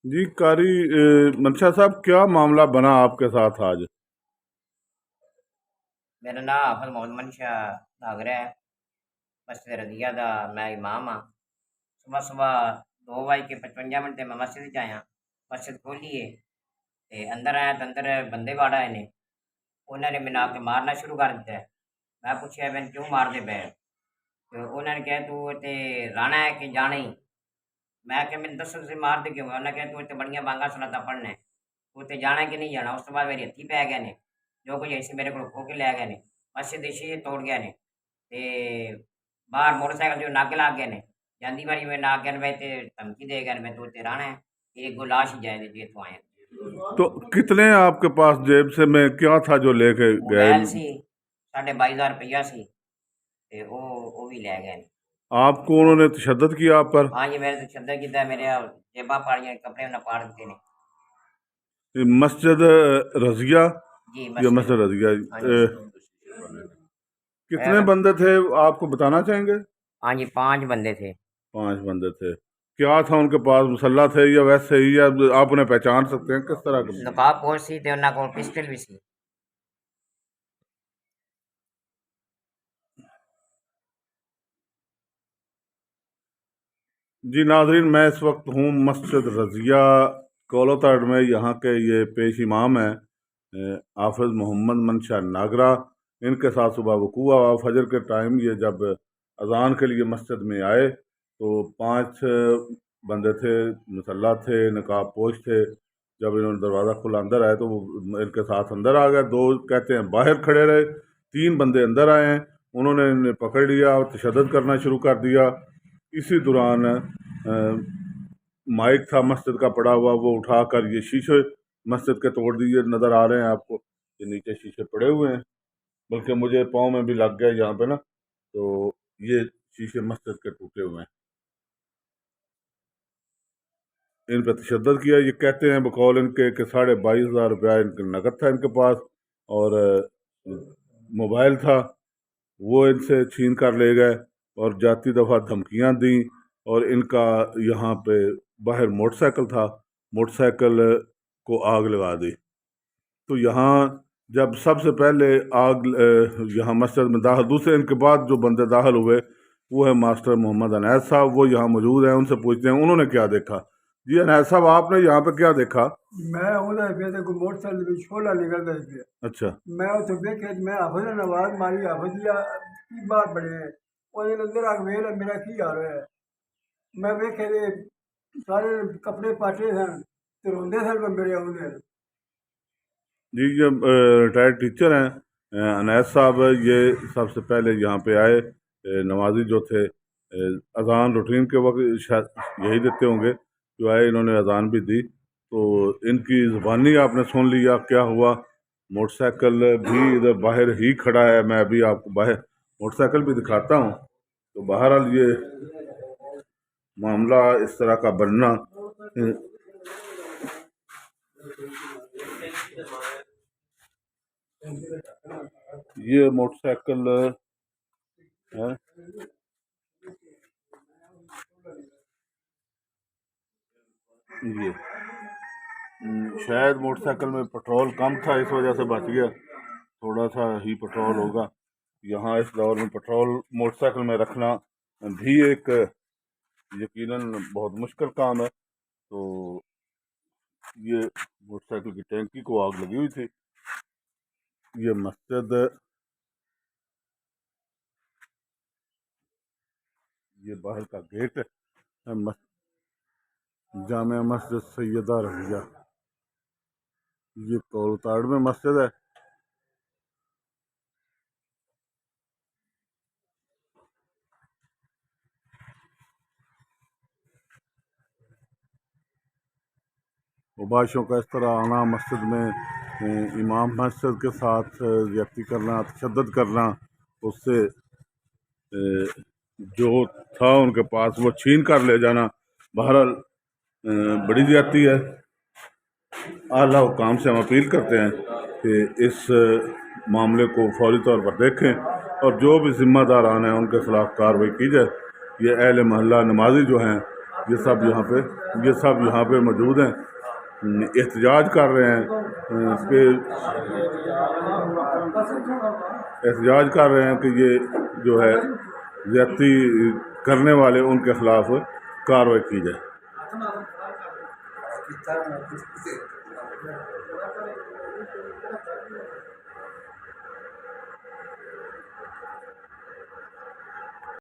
जी कारी मंशा साहब, क्या मामला बना आपके साथ आज? मेरा नाम हाफिज मोहम्मद मनशा नागरा है। मस्जिद रजिया दा मैं इमाम हाँ। सुबह सुबह 2:55 ते मैं मस्जिद च आया। मस्जिद खोली है ते अंदर आया तो अंदर बंदे वाड़ आए ने। उन्होंने मैंने आके मारना शुरू कर दिता है। मैं पूछा मैंने क्यों मारते पे? तो उन्होंने कहा तू इत्थे राणा है कि जाना ही? मैं क्या मैंने दसो तुसीं मारते क्यों? उन्होंने कहा तू इत्थे बड़ियां बांगा सलातां पढ़ना है, तू इत्थे जाना है कि नहीं जाना? उस तो बाद मेरे हत्थी पै गए ने, जो कुछ है सी मेरे को खो के लै गए ने। मस्जिद दे शीशे तोड़ गए ने ते बाहर मोटरसाइकिल जो नाके लग गए ने। जांदी बारी मैं नाक गए ने ते धमकी दे गए ने मैं तू इत्थे रहना है, एक गो लाश ही जाए जे इत्थों आए। तो कितने आपके पास जेब से में क्या था जो लेके गए? मोबाइल सी 22,500 रुपया सी ते ओ भी लै गए ने। आपको उन्होंने तशद्दुद किया आप पर? हाँ जी, मेरे ते तशद्दुद कीता, मेरे जेबां पाड़ियां, कपड़े उन्हें पाड़ दित्ते ने। ये मस्जिद रजिया जी, या मस्जिद मस्जिद रजिया हाँ जी। कितने बंदे थे आपको बताना चाहेंगे? हाँ जी, 5 बंदे थे। 5 बंदे थे। क्या था उनके पास? मुसल्ला थे या वैसे ही, या आप उन्हें पहचान सकते हैं किस तरह के? नकाबपोश सी ते उन्हां कोल पिस्टल भी सी। जी नाजरीन, मैं इस वक्त हूँ मस्जिद रजिया कोलोताड़ में। यहाँ के ये पेश इमाम हैं हाफिज मोहम्मद मनशा नागरा। इनके साथ सुबह वकूआ हुआ फजर के टाइम। ये जब अजान के लिए मस्जिद में आए तो 5 बंदे थे, मुसल्ला थे, नकाब पोश थे। जब इन्होंने दरवाज़ा खुला अंदर आए तो वो इनके साथ अंदर आ गए। 2 कहते हैं बाहर खड़े रहे, 3 बंदे अंदर आए हैं। उन्होंने इन्हें पकड़ लिया और तशद्दुद करना शुरू कर दिया। इसी दौरान माइक था मस्जिद का पड़ा हुआ, वो उठाकर ये शीशे मस्जिद के तोड़ दिए। नज़र आ रहे हैं आपको, ये नीचे शीशे पड़े हुए हैं, बल्कि मुझे पाँव में भी लग गया यहाँ पे ना। तो ये शीशे मस्जिद के टूटे हुए हैं। इन पर तशद्दुद किया। ये कहते हैं बकौल इनके कि 22,500 रुपया इनके नकद था इनके पास, और मोबाइल था वो इनसे छीन कर ले गए, और जाती दफ़ा धमकियां दी। और इनका यहाँ पे बाहर मोटरसाइकिल था, मोटरसाइकिल को आग लगा दी। तो यहाँ जब सबसे पहले आग यहाँ मस्जिद में दाखिल, दूसरे इनके बाद जो बंदे दाखिल हुए वो है मास्टर मोहम्मद अनैस साहब। वो यहाँ मौजूद हैं, उनसे पूछते हैं उन्होंने क्या देखा। जी अनैस साहब, आपने यहाँ पे क्या देखा? मैं ਉਹਦਾ ਪਿਆ ਤੇ ਕੋਈ ਮੋਟਰਸਾਈਕਲ ਵਿੱਚ ਛੋਲਾ ਨਿਕਲਦਾ ਪਿਆ। अच्छा। ਮੈਂ ਉੱਥੇ ਵੇਖਿਆ ਤੇ ਮੈਂ ਹਾਫਿਜ਼ ਨੂੰ ਆਵਾਜ਼ ਮਾਰੀ, ਹਾਫਿਜ਼ ਜੀ ਕੀ ਬਾਤ ਬਣੇ ਹੈ? ਉਹਦੇ ਅੰਦਰ ਆ ਕੇ ਵੇਖ ਲੈ ਮੇਰਾ ਕੀ ਹਾਲ ਹੋਇਆ। ਮੈਂ ਵੇਖਿਆ ਤੇ ਸਾਰੇ ਕੱਪੜੇ ਪਾਟੇ ਸਨ ਤੇ ਰੋਂਦੇ ਸਨ ਮੇਰੇ ਆਉਂਦੇ। जी ये रिटायर्ड टीचर हैं अनैस साहब। ये सबसे पहले यहाँ पे आए, नमाजी जो थे, अजान रूटीन के वक्त शायद यही देते होंगे, जो आए इन्होंने अजान भी दी। तो इनकी ज़ुबानी आपने सुन लिया क्या हुआ। मोटरसाइकिल भी इधर बाहर ही खड़ा है, मैं अभी आपको बाहर मोटरसाइकिल भी दिखाता हूँ। तो बहरहाल ये मामला इस तरह का बनना, ये मोटरसाइकिल है, ये शायद मोटरसाइकिल में पेट्रोल कम था, इस वजह से बच गया। थोड़ा सा ही पेट्रोल होगा। यहाँ इस दौर में पेट्रोल मोटरसाइकिल में रखना भी एक यकीनन बहुत मुश्किल काम है। तो ये मोटरसाइकिल की टैंकी को आग लगी हुई थी। ये मस्जिद, ये बाहर का गेट है, जामिया मस्जिद सैयदा रजिया। ये कोलताड़ में मस्जिद है। मुबाशों का इस तरह आना मस्जिद में, इमाम मस्जिद के साथ ज्यादती करना, तशद्दुद करना, उससे जो था उनके पास वो छीन कर ले जाना, बहरहाल बड़ी ज्यादती है। आला हुकाम से हम अपील करते हैं कि इस मामले को फौरी तौर पर देखें और जो भी जिम्मेदारान हैं उनके खिलाफ कार्रवाई की जाए। ये अहले मोहल्ला नमाजी जो हैं ये सब यहाँ पे मौजूद हैं, एहतजाज कर रहे हैं कि ये जो है ज़्यादती करने वाले उनके ख़िलाफ़ कार्रवाई की जाए।